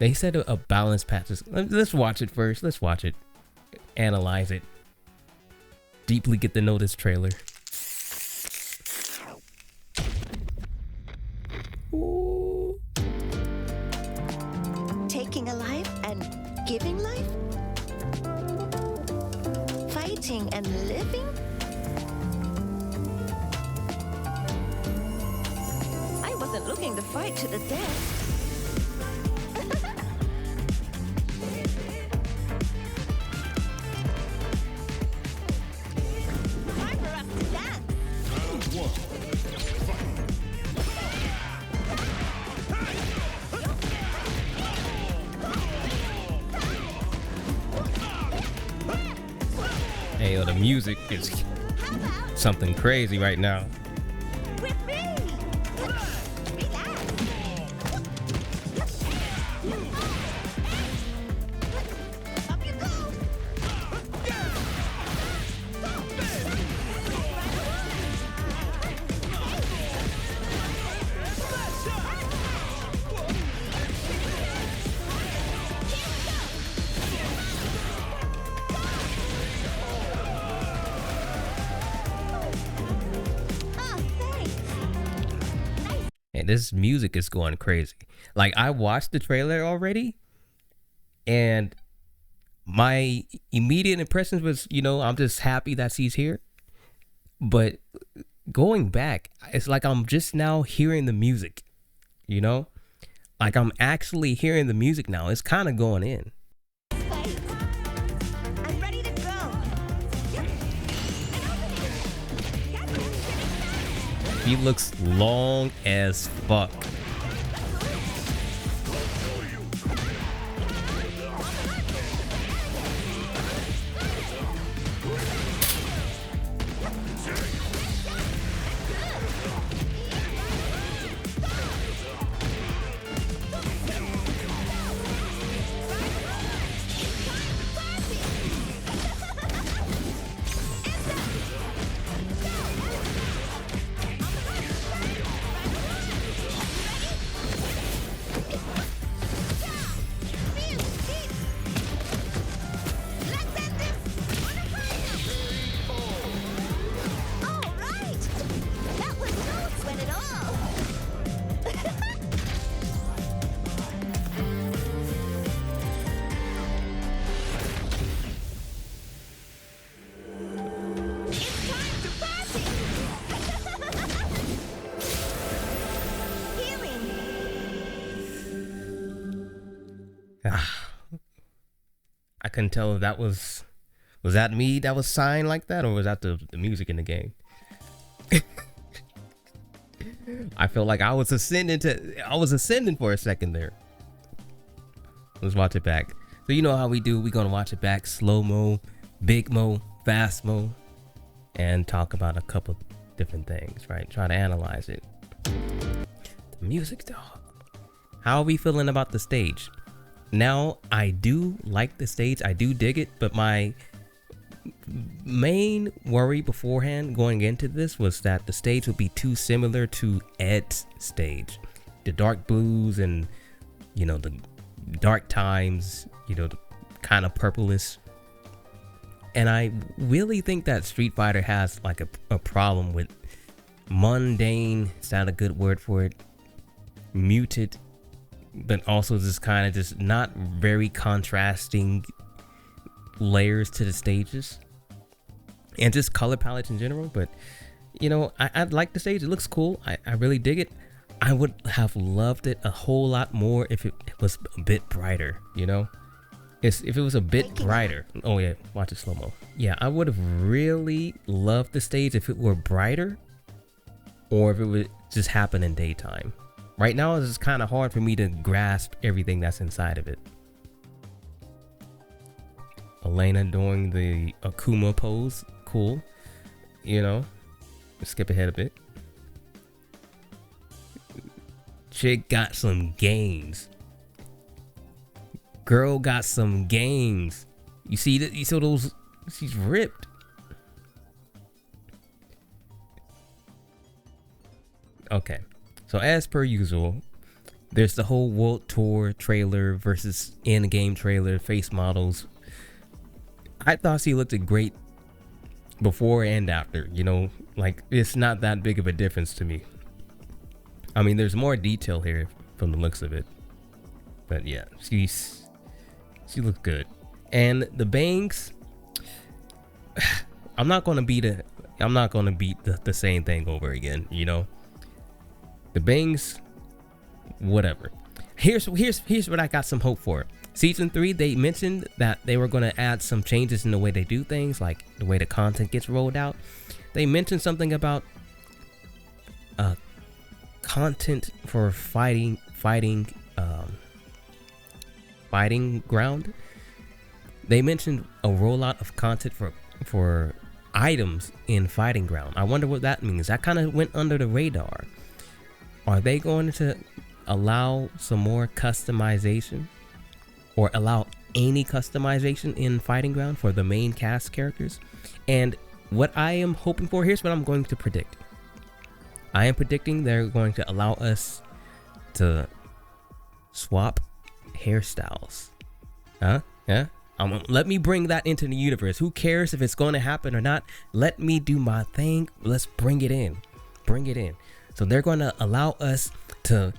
They said a balanced patch. Let's watch it first. Let's watch it. Analyze it. Deeply get to know this trailer. Ooh. Taking a life and giving life? Fighting and living? I wasn't looking to fight to the death. Time for us to dance. Hey, yo, the music is something crazy right now. With me. Up you go. And this music is going crazy. Like, I watched the trailer already, and my immediate impressions was, you know, I'm just happy that she's here. But going back, it's like I'm just now hearing the music, you know? Like, I'm actually hearing the music now. It's kind of going in. I'm ready to go. He looks long as fuck. I couldn't tell if that was that me that was signed like that, or was that the music in the game? I felt like I was ascending for a second there. Let's watch it back. So you know how we do, we're gonna watch it back, slow mo, big mo, fast mo, and talk about a couple different things, right? Try to analyze it. The music though. How are we feeling about the stage? Now, I do like the stage, I do dig it, but my main worry beforehand going into this was that the stage would be too similar to Ed's stage. The dark blues and, you know, the dark times, you know, the kind of purplish. And I really think that Street Fighter has like a problem with mundane, is that a good word for it? Muted, but also just kind of just not very contrasting layers to the stages and just color palettes in general. But you know, I like the stage, it looks cool, I really dig it. I would have loved it a whole lot more if it was a bit brighter, you know? If it was a bit brighter. Oh yeah, watch it slow mo. Yeah, I would have really loved the stage if it were brighter, or if it would just happen in daytime. Right now, it's just kind of hard for me to grasp everything that's inside of it. Elena doing the Akuma pose, cool. You know, let's skip ahead a bit. Chick got some gains. Girl got some gains. You see that? You saw those? She's ripped. Okay. So as per usual, There's the whole World Tour trailer versus in-game trailer face models. I thought she looked great before and after, you know, like it's not that big of a difference to me. I mean, there's more detail here from the looks of it, but yeah, she looks good. And the bangs, I'm not gonna beat the same thing over again, you know. The bangs, whatever. Here's what I got some hope for. Season 3, they mentioned that they were going to add some changes in the way they do things, like the way the content gets rolled out. They mentioned something about content for fighting ground. They mentioned a rollout of content for items in fighting ground. I wonder what that means. That kind of went under the radar. Are they going to allow some more customization, or allow any customization in fighting ground for the main cast characters? And what I am hoping for, here's what I'm going to predict. I am predicting they're going to allow us to swap hairstyles. Yeah. Let me bring that into the universe. Who cares if it's going to happen or not? Let me do my thing. Let's bring it in. So they're going to allow us to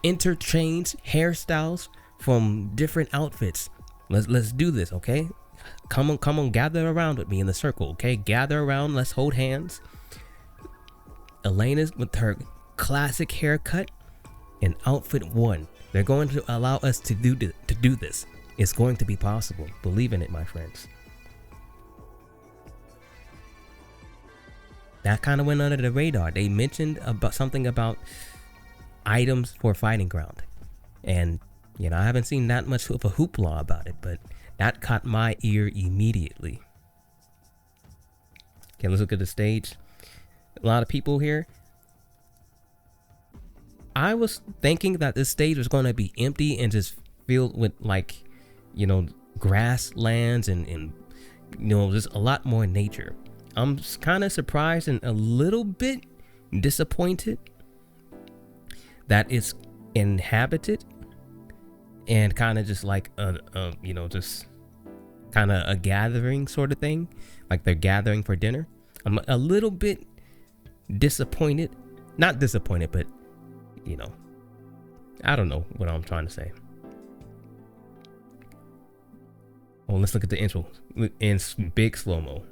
interchange hairstyles from different outfits. Let's do this, okay? Come on, gather around with me in the circle, okay? Gather around, let's hold hands. Elena's with her classic haircut in outfit 1. They're going to allow us to do this. It's going to be possible. Believe in it, my friends. That kind of went under the radar. They mentioned something about items for fighting ground, and you know, I haven't seen that much of a hoopla about it, but that caught my ear immediately. Okay, let's look at the stage. A lot of people here. I was thinking that this stage was going to be empty and just filled with, like, you know, grasslands and you know, just a lot more nature. I'm kind of surprised and a little bit disappointed that it's inhabited and kind of just like you know, just kind of a gathering sort of thing, like they're gathering for dinner. I'm a little bit disappointed, not disappointed, but you know, I don't know what I'm trying to say. Oh, let's look at the intro in big slow-mo.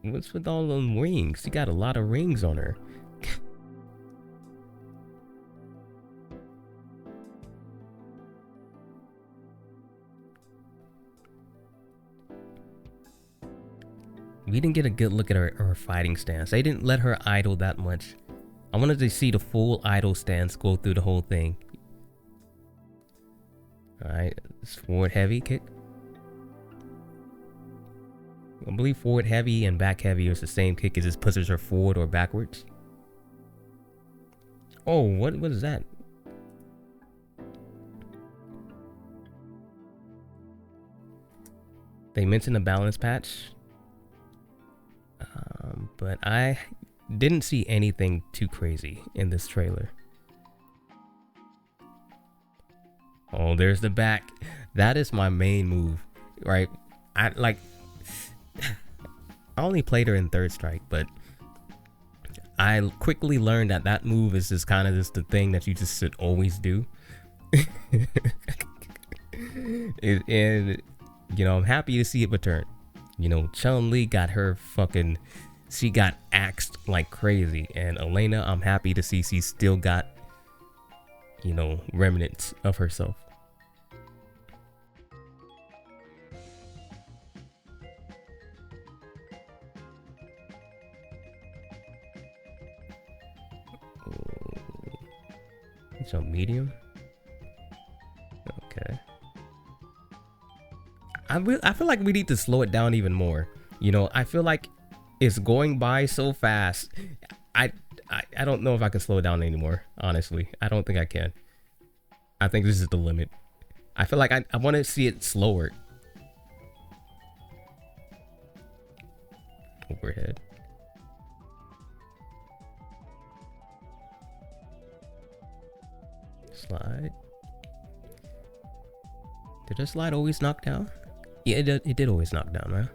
What's with all them rings? She got a lot of rings on her. We didn't get a good look at her fighting stance. They didn't let her idle that much. I wanted to see the full idle stance go through the whole thing. Alright, it's forward heavy kick. I believe forward heavy and back heavy is the same kick. It just pushes her forward or backwards. Oh, what is that? They mentioned a balance patch. But I didn't see anything too crazy in this trailer. Oh, there's the back. That is my main move, right? I only played her in Third Strike, but I quickly learned that move is just kind of just the thing that you just should always do. And you know, I'm happy to see it return. You know, Chun Li got her fucking, she got axed like crazy, and Elena, I'm happy to see she still got, you know, remnants of herself. It's on medium. Okay. I feel like we need to slow it down even more. You know, I feel like it's going by so fast. I don't know if I can slow it down anymore, honestly. I don't think I can. I think this is the limit. I feel like I want to see it slower. overhead. Slide. Did the slide always knock down? Yeah, it did always knock down, right?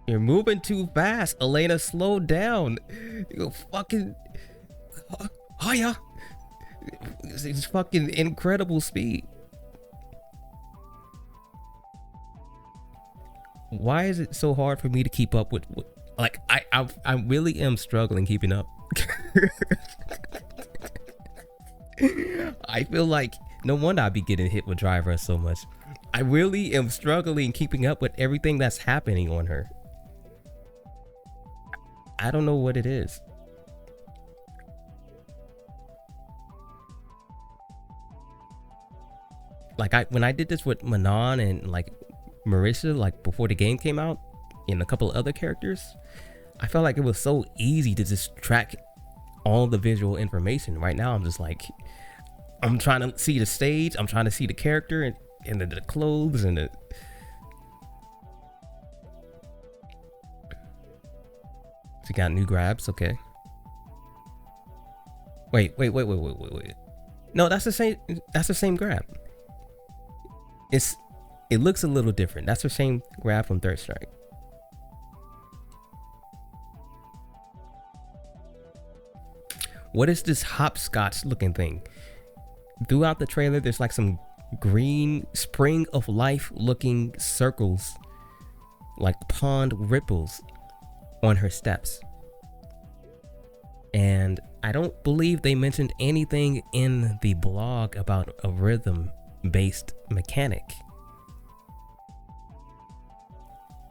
You're moving too fast, Elena. Slow down. You fucking hiya. It's fucking incredible speed. Why is it so hard for me to keep up with like I really am struggling keeping up. I feel like no wonder I'd be getting hit with driver so much. I really am struggling keeping up with everything that's happening on her. I don't know what it is. Like when I did this with Manon and like Marissa, like before the game came out, and a couple of other characters, I felt like it was so easy to just track all the visual information. Right now, I'm just like, I'm trying to see the stage, I'm trying to see the character and the clothes and the. So you got new grabs, okay. Wait. No, that's the same. That's the same grab. It looks a little different. That's the same grab from Third Strike. What is this hopscotch looking thing? Throughout the trailer, there's like some green spring of life looking circles, like pond ripples on her steps. And I don't believe they mentioned anything in the blog about a rhythm-based mechanic.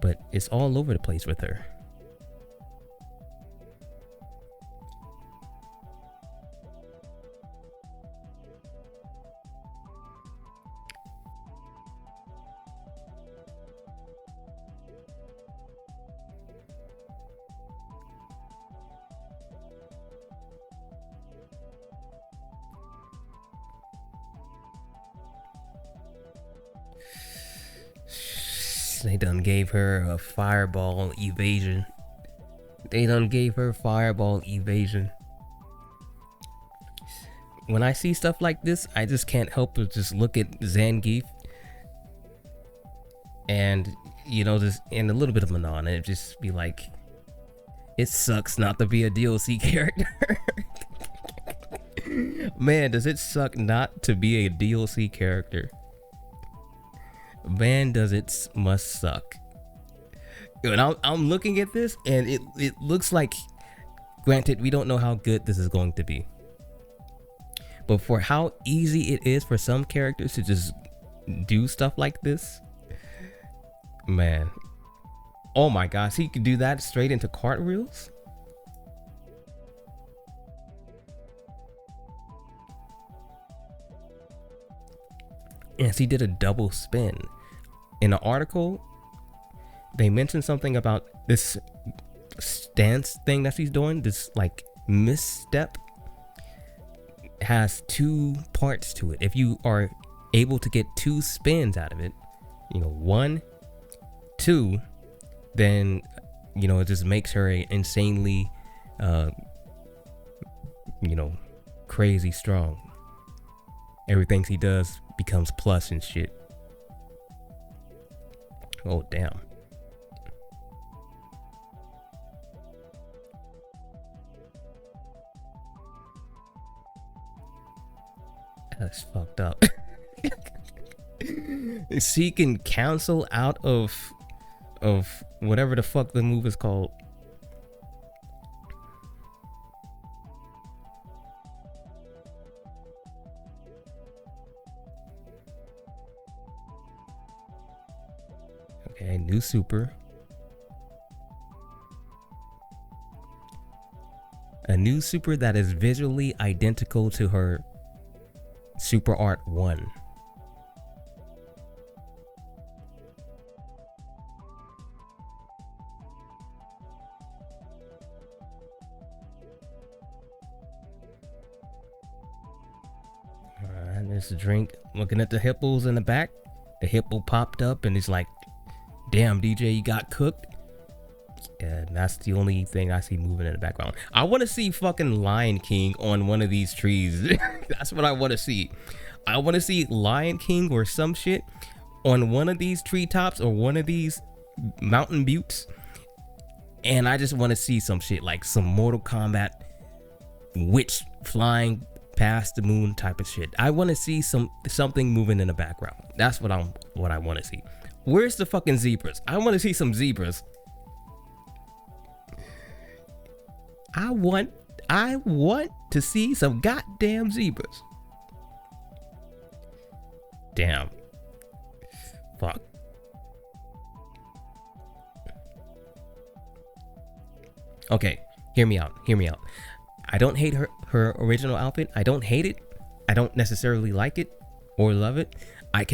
But it's all over the place with her. They done gave her a fireball evasion. When I see stuff like this, I just can't help but just look at Zangief and, you know, just and a little bit of Manon, and just be like, it sucks not to be a DLC character. Man, does it suck not to be a DLC character? Man, does it must suck. And I'm looking at this and it looks like, granted, we don't know how good this is going to be, but for how easy it is for some characters to just do stuff like this, man. Oh my gosh, he could do that straight into cartwheels. Yes, he did a double spin. In the article, they mentioned something about this stance thing that she's doing. This like misstep has two parts to it. If you are able to get two spins out of it, you know, 1, 2, then, you know, it just makes her insanely, you know, crazy strong. Everything she does becomes plus and shit. Oh damn. That's fucked up. She can cancel out of whatever the fuck the move is called. Okay, new super. A new super that is visually identical to her Super Art 1. Alright, there's a drink. Looking at the hippos in the back. The hippo popped up and he's like Damn, DJ, you got cooked. And that's the only thing I see moving in the background. I want to see fucking Lion King on one of these trees. That's what I want to see. I want to see Lion King or some shit on one of these treetops or one of these mountain buttes. And I just want to see some shit like some Mortal Kombat witch flying past the moon type of shit. I want to see something moving in the background. That's what I want to see. Where's the fucking zebras? I want to see some zebras. I want to see some goddamn zebras. Damn. Fuck. Okay, hear me out. I don't hate her original outfit. I don't hate it. I don't necessarily like it or love it. I'm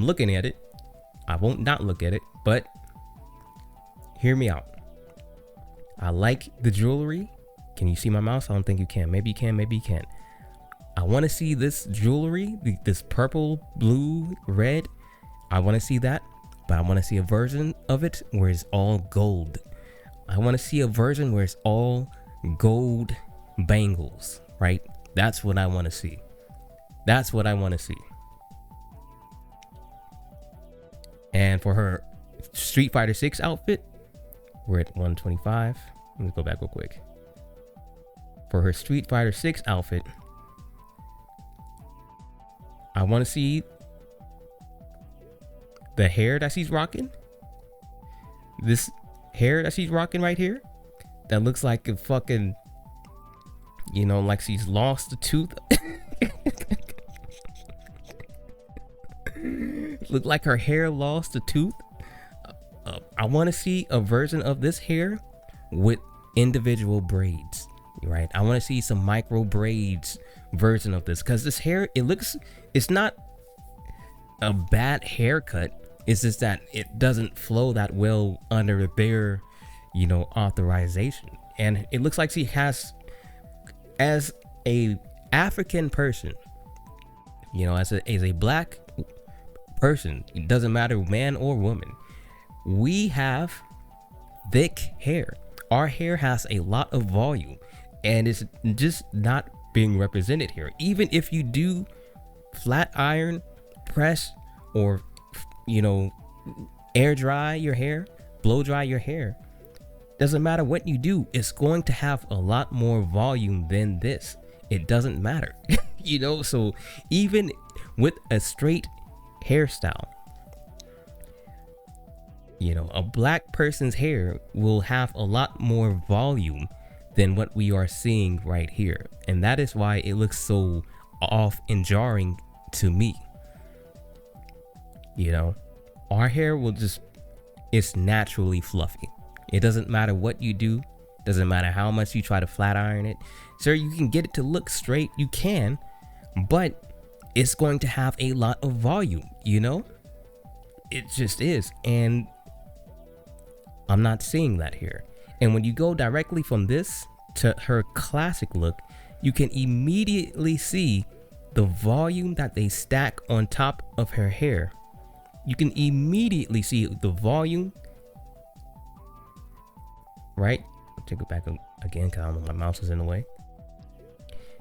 looking at it. I won't not look at it, but hear me out. I like the jewelry. Can you see my mouse? I don't think you can. Maybe you can, maybe you can't. I want to see this jewelry, this purple, blue, red. I want to see that, but I want to see a version of it where it's all gold. I want to see a version where it's all gold bangles, right? That's what I want to see. That's what I want to see. And for her Street Fighter 6 outfit, we're at 125. Let me go back real quick. For her Street Fighter 6 outfit, I want to see the hair that she's rocking. This hair that she's rocking right here, that looks like a fucking, like she's lost a tooth. Look like her hair lost a tooth. I want to see a version of this hair with individual braids, right? I want to see some micro braids version of this, because this hair, it's not a bad haircut. It's just that it doesn't flow that well under their, authorization. And it looks like she has, as a African person, as a black person, it doesn't matter man or woman, we have thick hair. Our hair has a lot of volume, and it's just not being represented here. Even if you do flat iron, press, or air dry your hair, blow dry your hair, doesn't matter what you do, it's going to have a lot more volume than this. It doesn't matter. So even with a straight hairstyle, a black person's hair will have a lot more volume than what we are seeing right here. And that is why it looks so off and jarring to me. Our hair it's naturally fluffy. It doesn't matter what you do. Doesn't matter how much you try to flat iron it. Sir, you can get it to look straight. You can, but it's going to have a lot of volume, It just is. And I'm not seeing that here. And when you go directly from this to her classic look, you can immediately see the volume that they stack on top of her hair. You can immediately see the volume, right? I'll take it back again because my mouse is in the way.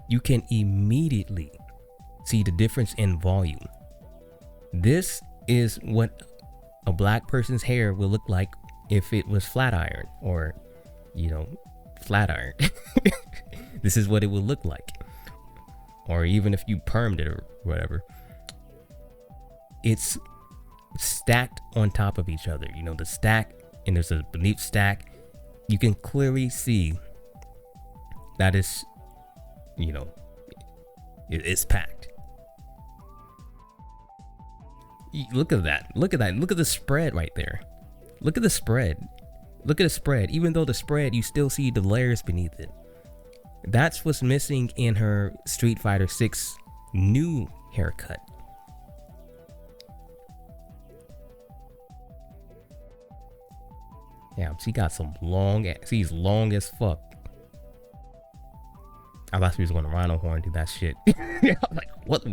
You can immediately see the difference in volume. This is what a black person's hair will look like if it was flat iron, or flat iron. This is what it would look like. Or even if you permed it or whatever. It's stacked on top of each other. The stack, and there's a beneath stack. You can clearly see that is, it's packed. Look at that. Look at that. Look at the spread right there. Look at the spread. Look at the spread. Even though the spread, you still see the layers beneath it. That's what's missing in her Street Fighter 6 new haircut. Yeah, she got some she's long as fuck. I thought she was going to rhino horn do that shit. I'm like, what,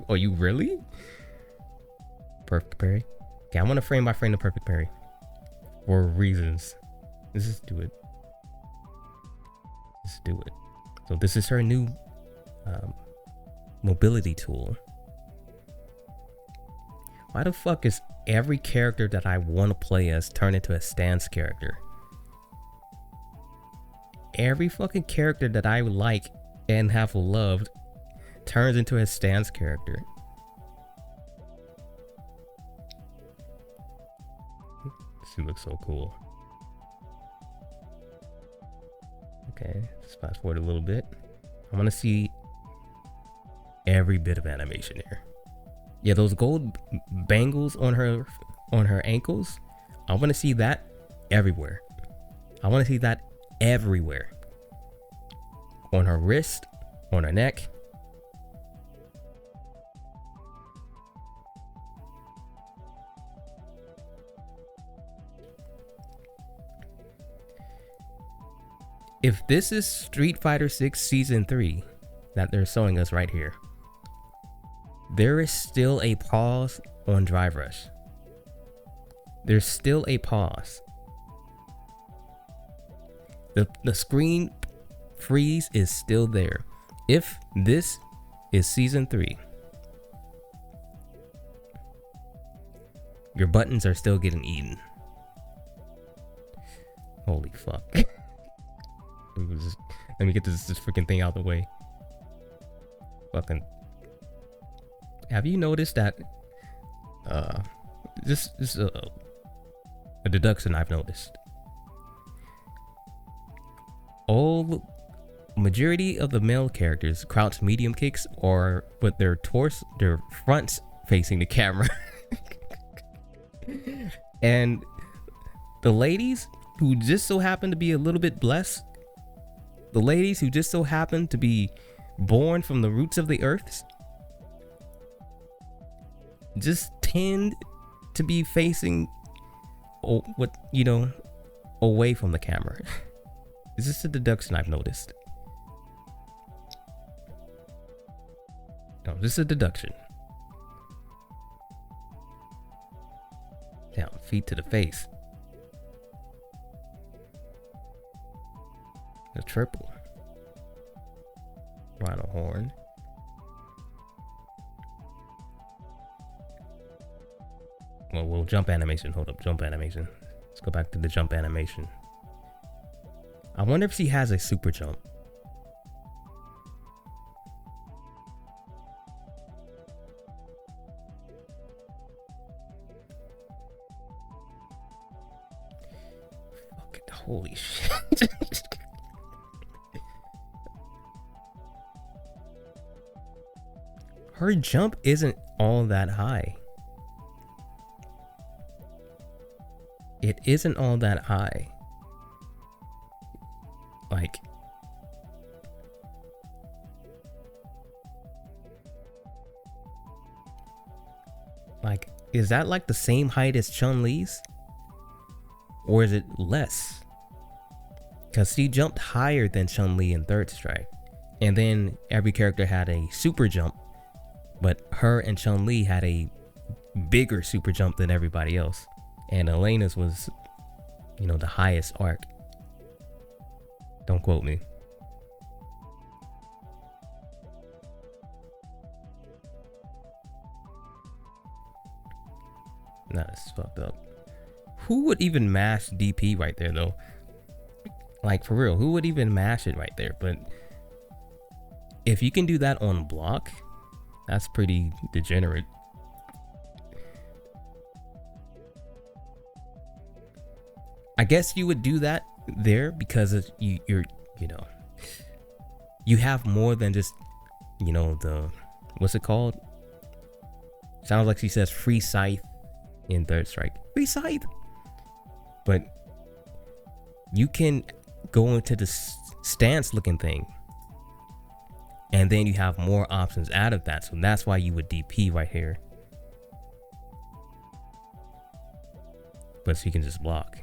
are you really? perfect parry. Okay, I want to frame by frame the perfect parry for reasons. Let's just do it. Let's do it. So this is her new mobility tool. Why the fuck is every character that I want to play as turned into a stance character? Every fucking character that I like and have loved turns into a stance character. She looks so cool. Okay, let's fast forward a little bit. I want to see every bit of animation here. Yeah, those gold bangles on her ankles. I want to see that everywhere. I want to see that everywhere. On her wrist, on her neck. If this is Street Fighter 6 Season 3 that they're showing us right here, there is still a pause on Drive Rush. There's still a pause. The screen freeze is still there. If this is Season 3, your buttons are still getting eaten. Holy fuck. Let me get this freaking thing out of the way. Fucking. Have you noticed that? This is a deduction I've noticed. All majority of the male characters crouch medium kicks or with their fronts facing the camera. And the ladies who just so happen to be a little bit blessed, the ladies who just so happen to be born from the roots of the earth, just tend to be facing away from the camera. Is this a deduction I've noticed? No, this is a deduction. Down, feet to the face. A triple. Rhino horn. Well, we'll jump animation. Hold up, jump animation. Let's go back to the jump animation. I wonder if she has a super jump. Fucking holy shit. Her jump isn't all that high. It isn't all that high. Like, is that like the same height as Chun Li's? Or is it less? Because she jumped higher than Chun Li in Third Strike. And then every character had a super jump. But her and Chun Li had a bigger super jump than everybody else. And Elena's was, the highest arc. Don't quote me. Nah, that's fucked up. Who would even mash DP right there, though? Like, for real, who would even mash it right there? But if you can do that on block, that's pretty degenerate. I guess you would do that there because you have more than just, the, what's it called? Sounds like she says free scythe in Third Strike. Free scythe! But you can go into the stance looking thing. And then you have more options out of that. So that's why you would DP right here. But she can just block.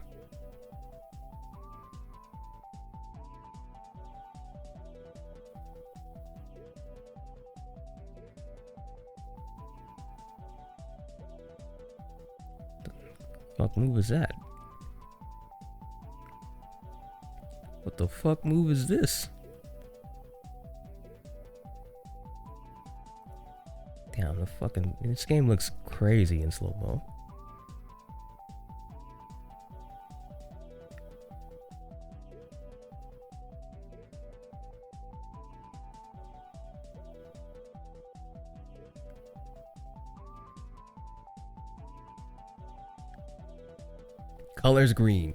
Fuck move is that? What the fuck move is this? Damn, this game looks crazy in slow-mo. Color's green.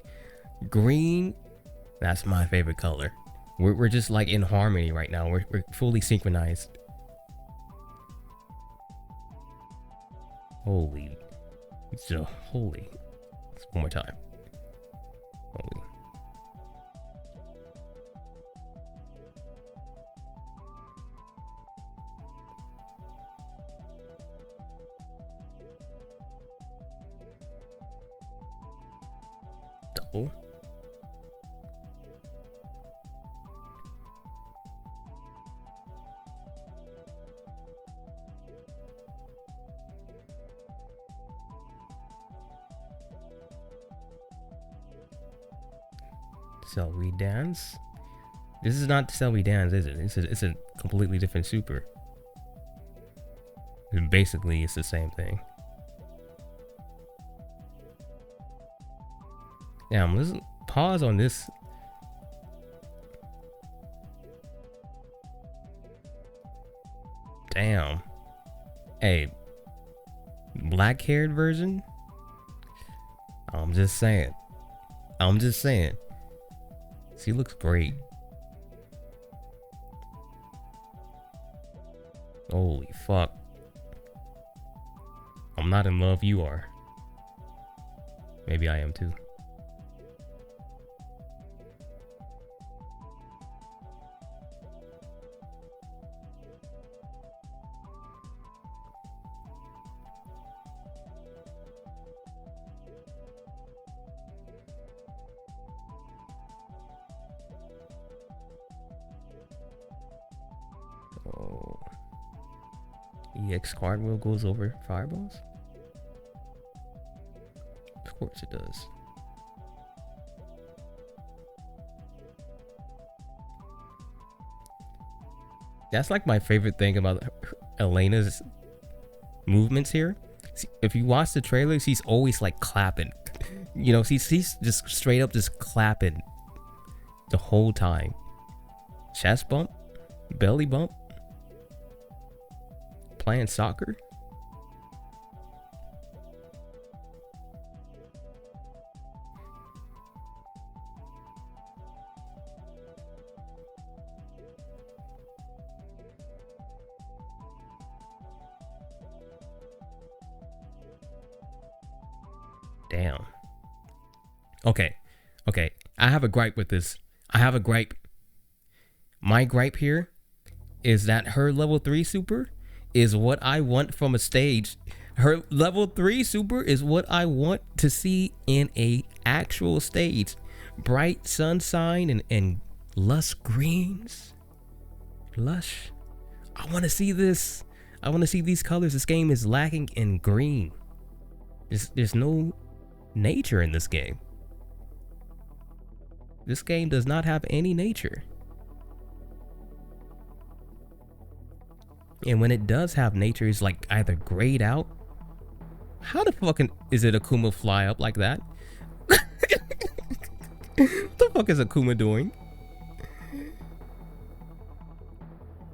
Green, that's my favorite color. We're just like in harmony right now. We're fully synchronized. Holy. Holy. One more time. Holy. Double. Shall we dance? This is not Shall we dance, is it? It's a completely different super. Basically, it's the same thing. Damn, let's pause on this. Damn. Hey, black-haired version? I'm just saying. She looks great. Holy fuck. I'm not in love, you are. Maybe I am too. Oh. EX squad wheel goes over fireballs? Of course it does. That's like my favorite thing about Elena's movements here. See, if you watch the trailer, she's always like clapping. You know, she's just straight up just clapping the whole time. Chest bump, belly bump, playing soccer. Damn. Okay. I have a gripe with this. My gripe here is that her level 3 super is what I want from a stage. Her level 3 super is what I want to see in a actual stage. Bright sunshine and lush greens. Lush. I want to see this. I want to see these colors. This game is lacking in green. There's no nature in this game. This game does not have any nature. And when it does have nature, it's like either grayed out. How the fucking is it Akuma fly up like that? What the fuck is Akuma doing?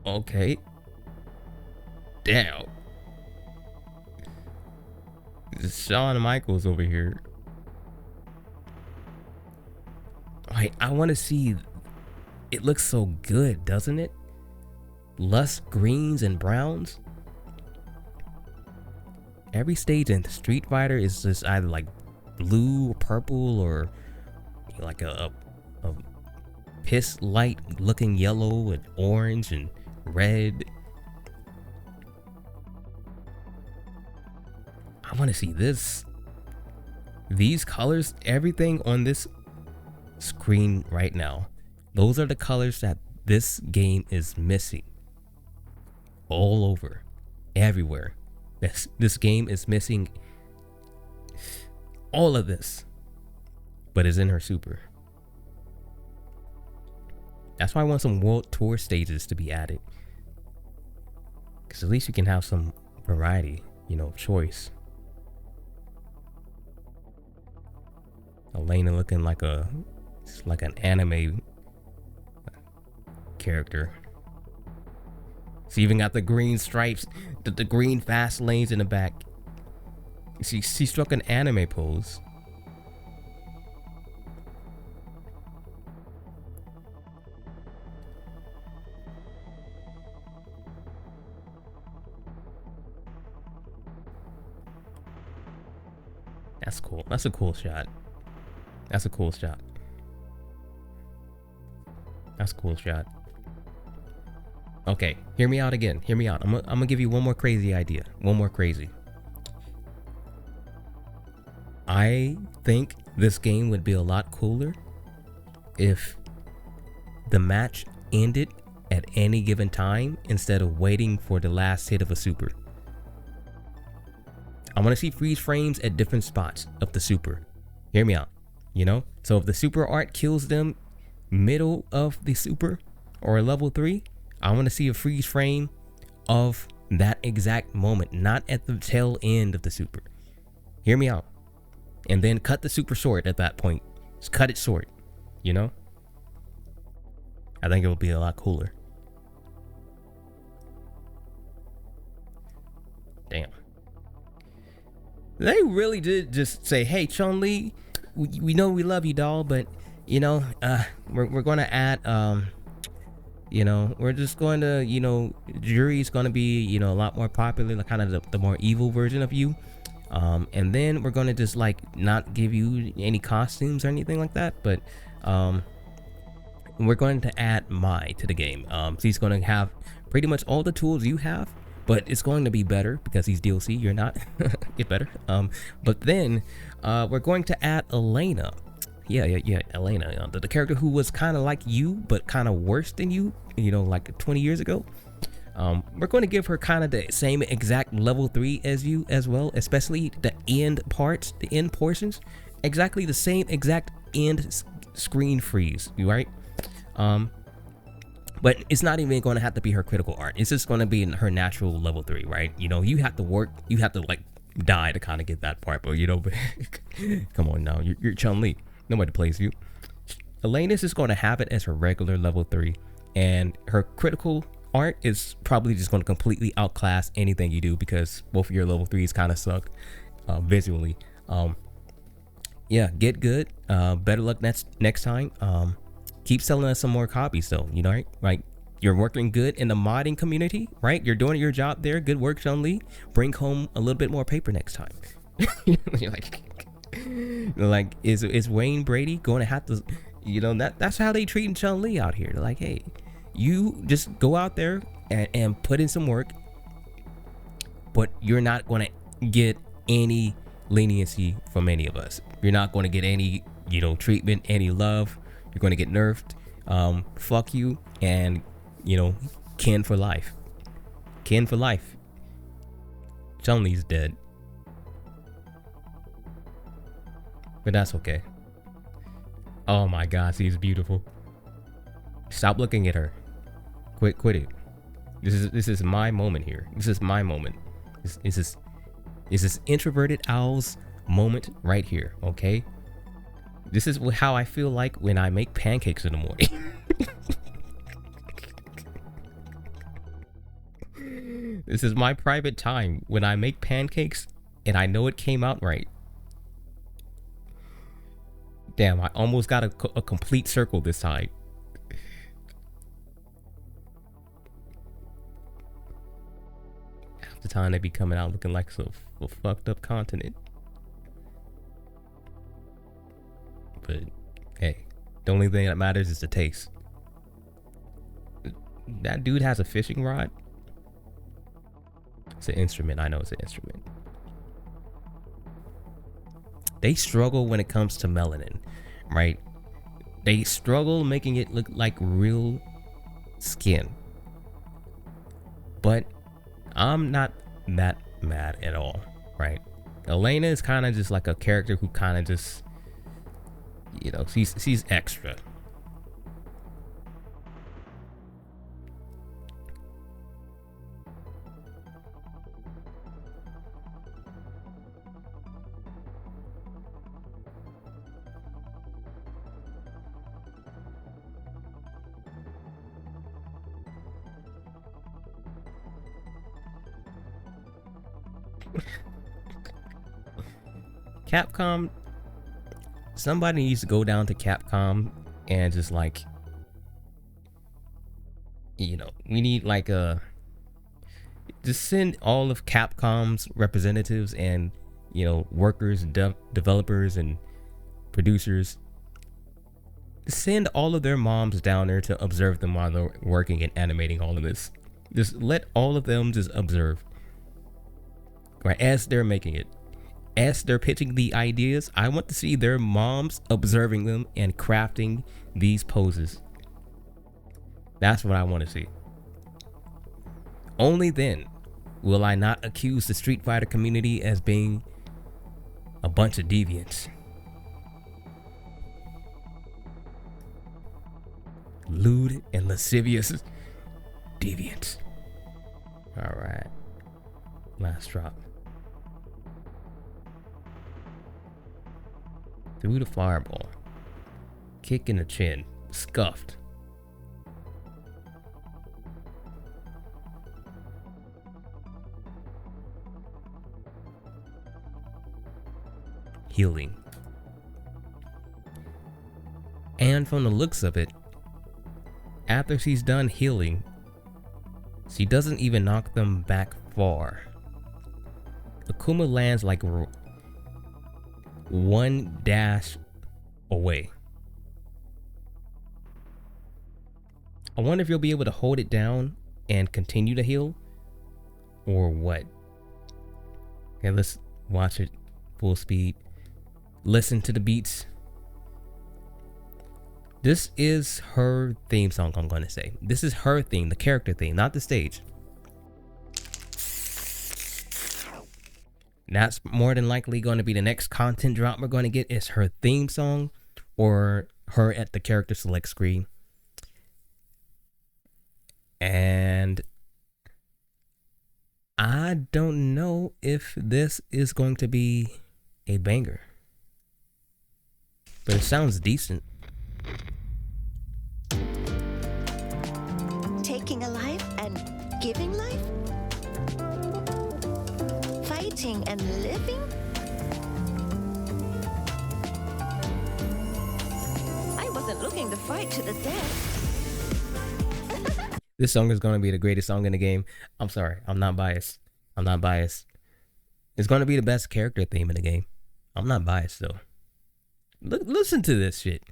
Okay. Damn. This is Shawn Michaels over here. I want to see. It looks so good, doesn't it? Lush greens and browns. Every stage in Street Fighter is just either like blue or purple or like a piss light looking yellow and orange and red. I want to see this. These colors, everything on this screen right now, those are the colors that this game is missing. All over, everywhere. This game is missing all of this, but is in her super. That's why I want some world tour stages to be added, because at least you can have some variety, you know, choice. Elena looking like an anime character. She even got the green stripes, the green fast lanes in the back. She struck an anime pose. That's cool. That's a cool shot. That's a cool shot. That's a cool shot. Okay, hear me out again. Hear me out. I'm gonna give you one more crazy idea. One more crazy. I think this game would be a lot cooler if the match ended at any given time instead of waiting for the last hit of a super. I want to see freeze frames at different spots of the super. Hear me out. You know? So if the super art kills them middle of the super or level 3, I want to see a freeze frame of that exact moment, not at the tail end of the super. Hear me out. And then cut the super short at that point. Just cut it short. You know? I think it will be a lot cooler. Damn. They really did just say, hey, Chun Li, we know we love you, doll, but, you know, we're going to add, you know, we're just going to, you know, Jury's going to be, you know, a lot more popular, like kind of the more evil version of you. And then we're going to just, like, not give you any costumes or anything like that, but, we're going to add Mai to the game. So he's going to have pretty much all the tools you have, but it's going to be better because he's DLC. You're not. Get better. But then we're going to add Elena. Yeah, Elena, the character who was kind of like you, but kind of worse than you, you know, like 20 years ago. We're going to give her kind of the same exact level 3 as you as well, especially the end parts, the end portions. Exactly the same exact end screen freeze, right? But it's not even going to have to be her critical art. It's just going to be in her natural level 3, right? You know, you have to work, you have to like die to kind of get that part, but you know, come on now, you're Chun Li. Nobody plays you. Elena's just going to have it as her regular level 3, and her critical art is probably just going to completely outclass anything you do because both of your level 3s kind of suck visually. Yeah, get good. Better luck next time. Keep selling us some more copies though, you know, right? Like, you're working good in the modding community, right? You're doing your job there. Good work, Chun Li. Bring home a little bit more paper next time. You're like, is Wayne Brady going to have to, you know, that's how they treating Chun Li out here. They're like, hey, you just go out there and put in some work, but you're not going to get any leniency from any of us. You're not going to get any, you know, treatment, any love. You're going to get nerfed. Fuck you, and, you know, kin for life. Kin for life. Chun Li's dead. But that's okay. Oh my god, she's beautiful. Stop looking at her. Quit it. This is my moment here. This is my moment. This is Introverted Owl's moment right here, okay? This is how I feel like when I make pancakes in the morning. This is my private time when I make pancakes and I know it came out right. Damn, I almost got a complete circle this time. Half the time they be coming out looking like a fucked up continent. But hey, the only thing that matters is the taste. That dude has a fishing rod. It's an instrument. I know it's an instrument. They struggle when it comes to melanin, right? They struggle making it look like real skin. But I'm not that mad at all, right? Elena is kind of just like a character who kind of just, she's extra. Capcom, somebody needs to go down to Capcom and just like, we need like just send all of Capcom's representatives and, workers, developers and producers, send all of their moms down there to observe them while they're working and animating all of this. Just let all of them just observe, right, as they're making it. As they're pitching the ideas, I want to see their moms observing them and crafting these poses. That's what I want to see. Only then will I not accuse the Street Fighter community as being a bunch of deviants. Lewd and lascivious deviants. Alright. Last drop. Through the fireball. Kick in the chin. Scuffed. Healing. And from the looks of it, after she's done healing, she doesn't even knock them back far. Akuma lands like one dash away. I wonder if you'll be able to hold it down and continue to heal, or what. Okay, let's watch it full speed. Listen to the beats. This is her theme song, I'm going to say. This is her theme, the character theme, not the stage. That's more than likely going to be the next content drop we're going to get, is her theme song or her at the character select screen. And I don't know if this is going to be a banger, but it sounds decent. Taking a life and giving life? Fighting and living? I wasn't looking to fight to the death. This song is going to be the greatest song in the game. I'm sorry, I'm not biased. I'm not biased. It's going to be the best character theme in the game. I'm not biased though. Listen to this shit.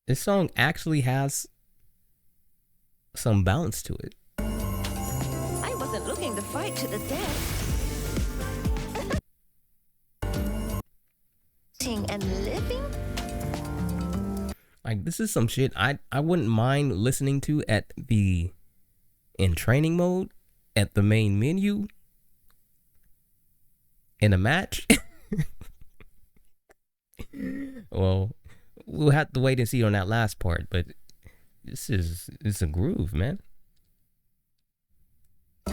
This song actually has some balance to it. I wasn't looking to fight to the death. Fighting and living? Like, this is some shit I wouldn't mind listening to in training mode, at the main menu, in a match. Well, we'll have to wait and see on that last part, but it's a groove, man. I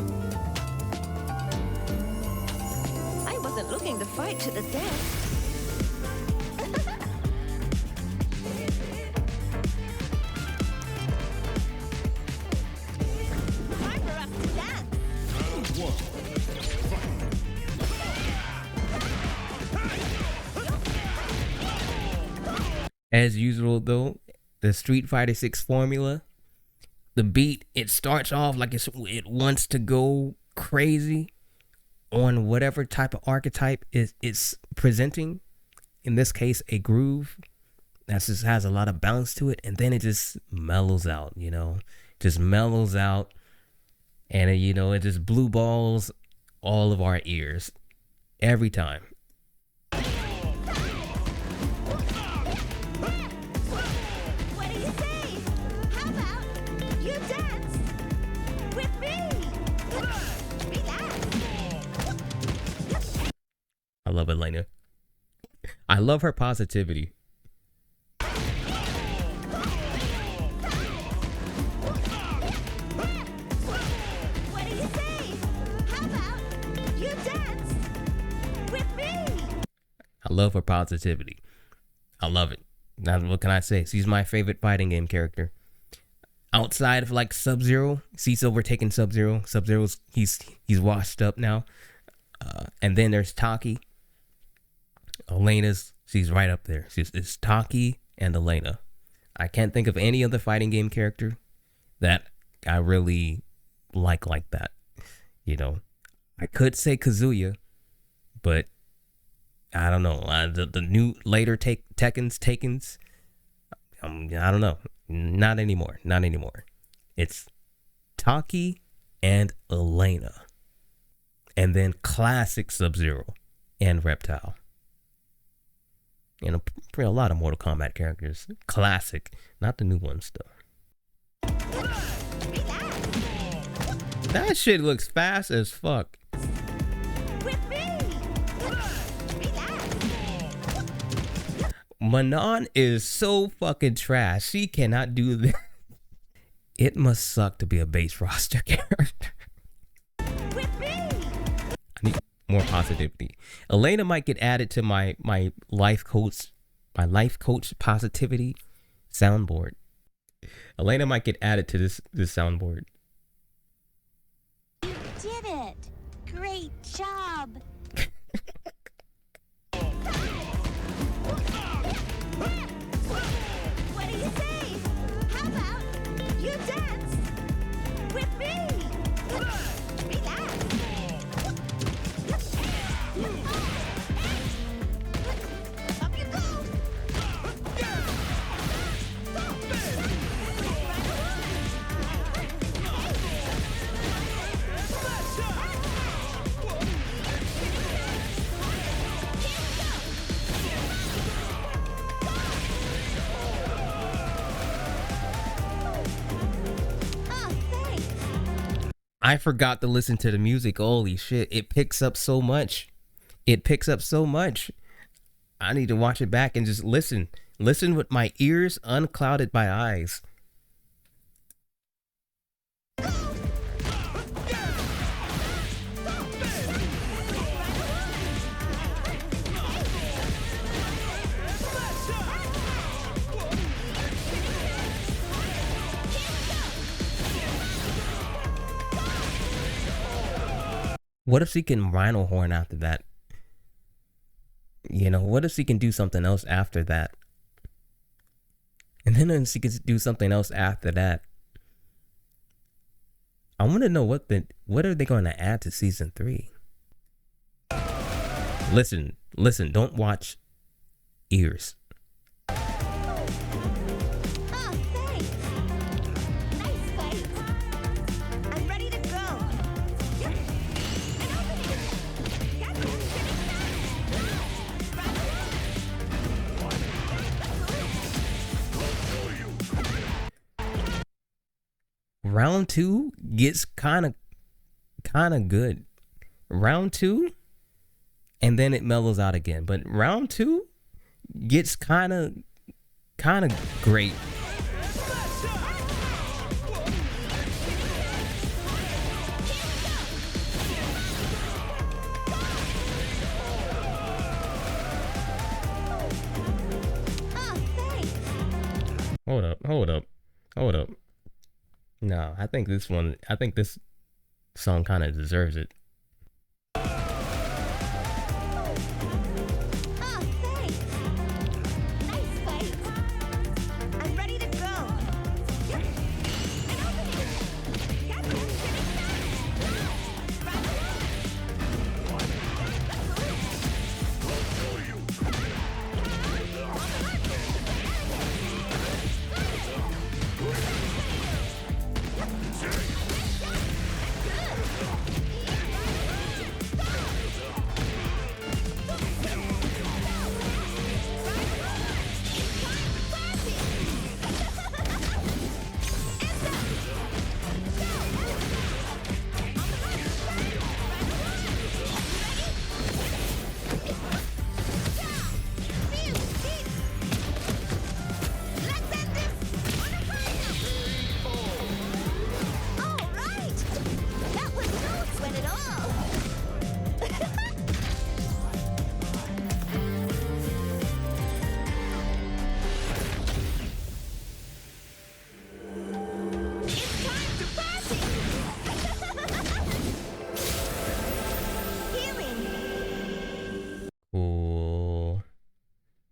wasn't looking to fight to the death. Time for us to dance. As usual though, the Street Fighter 6 formula, the beat, it starts off like it wants to go crazy on whatever type of archetype it's presenting. In this case, a groove that just has a lot of bounce to it, and then it just mellows out, just mellows out, and it just blue balls all of our ears every time. What do you say? How about you dance with me? Relax. love Elena. I love her positivity. What do you say? How about you dance with me? I love her positivity. I love it. Now, what can I say? She's my favorite fighting game character. Outside of like Sub-Zero, she's overtaken Sub-Zero. Sub-Zero's he's washed up now. And then there's Taki. Elena's, she's right up there. It's Taki and Elena. I can't think of any other fighting game character that I really like that. You know, I could say Kazuya, but I don't know. The new later Tekkens, I don't know. Not anymore. Not anymore. It's Taki and Elena. And then classic Sub-Zero and Reptile. And a lot of Mortal Kombat characters. Classic. Not the new ones, though. That shit looks fast as fuck. With me. Manon is so fucking trash. She cannot do this. It must suck to be a base roster character. With me. I need more positivity. Elena might get added to my life coach positivity soundboard. Elena might get added to this soundboard. You did it. Great job. What do you say? How about you dance with me? Relax. Up you go. Oh, thanks. I forgot to listen to the music. Holy shit. It picks up so much. It picks up so much. I need to watch it back and just listen. Listen with my ears unclouded by eyes. What if she can rhino horn after that? You know, what if she can do something else after that? And then she can do something else after that. I want to know what are they going to add to season 3? Listen, don't watch ears. Oh, thanks. Nice fight. I'm ready to go. Yep. And opening. Got this. Round 2 gets kind of good. Round 2, and then it mellows out again. But round 2 gets kind of great. Oh, thanks. Hold up. No, I think this song kind of deserves it. Oh, thanks. Nice fight. I'm ready to go. Yep. And opening. Got this.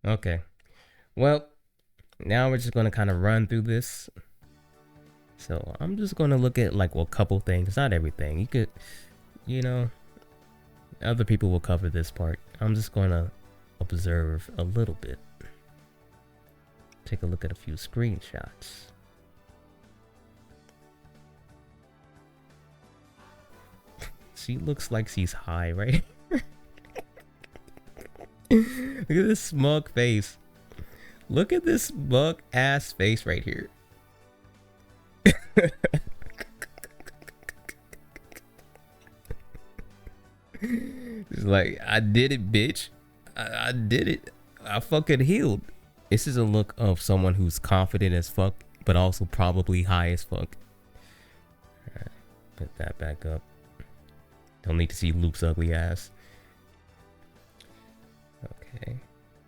Okay. Well, now we're just gonna kind of run through this. So I'm just gonna look at like a couple things, not everything. You could, you know, other people will cover this part. I'm just gonna observe a little bit. Take a look at a few screenshots. She looks like she's high, right? Look at this smug face. Look at this smug ass face right here. It's like, I did it, bitch. I did it. I fucking healed. This is a look of someone who's confident as fuck, but also probably high as fuck. Alright, put that back up. Don't need to see Luke's ugly ass. Okay.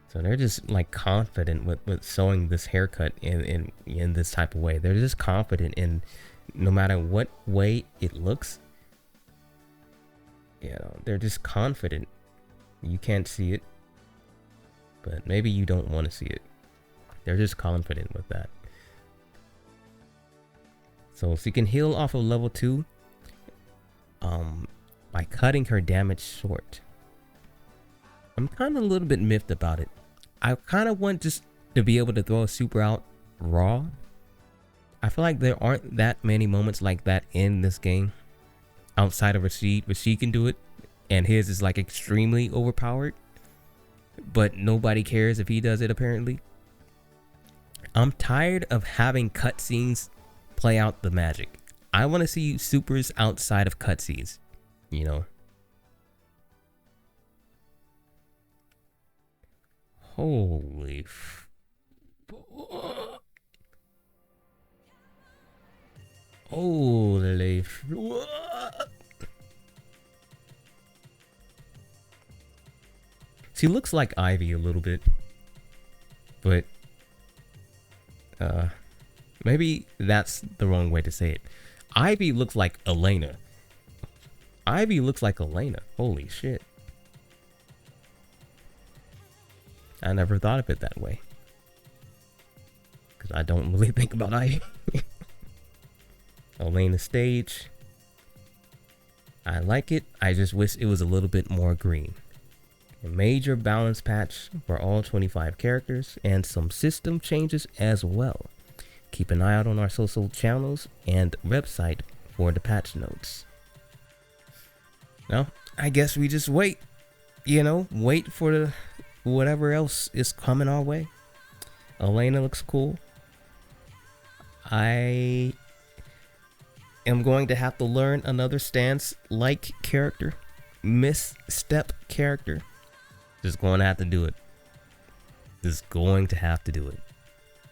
So they're just like confident with showing this haircut in this type of way. They're just confident in no matter what way it looks. You know, they're just confident. You can't see it, but maybe you don't want to see it. They're just confident with that. So she can heal off of level 2 by cutting her damage short. I'm kind of a little bit miffed about it. I kind of want just to be able to throw a super out raw. I feel like there aren't that many moments like that in this game outside of Rashid. Rashid can do it, and his is like extremely overpowered, but nobody cares if he does it apparently. I'm tired of having cutscenes play out the magic. I want to see supers outside of cutscenes, you know. Holy holy She looks like Ivy a little bit, but maybe that's the wrong way to say it. Ivy looks like Elena. Ivy looks like Elena. Holy shit. I never thought of it that way, because I don't really think about Ivy. Elena stage. I like it. I just wish it was a little bit more green. A major balance patch for all 25 characters and some system changes as well. Keep an eye out on our social channels and website for the patch notes. Now, I guess we just wait. You know, wait for the whatever else is coming our way. Elena looks cool. I am going to have to learn another stance-like character. Misstep character. Just going to have to do it. Just going to have to do it.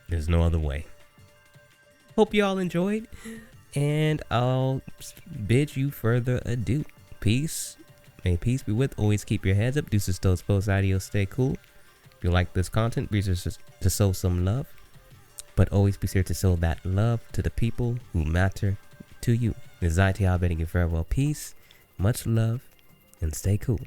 There's no other way. Hope y'all enjoyed, and I'll bid you further adieu. Peace. May peace be with. Always keep your heads up. Deuces, toes, post, adios, stay cool. If you like this content, be sure to show some love. But always be sure to show that love to the people who matter to you. This is ITOwl bidding you farewell. Peace, much love, and stay cool.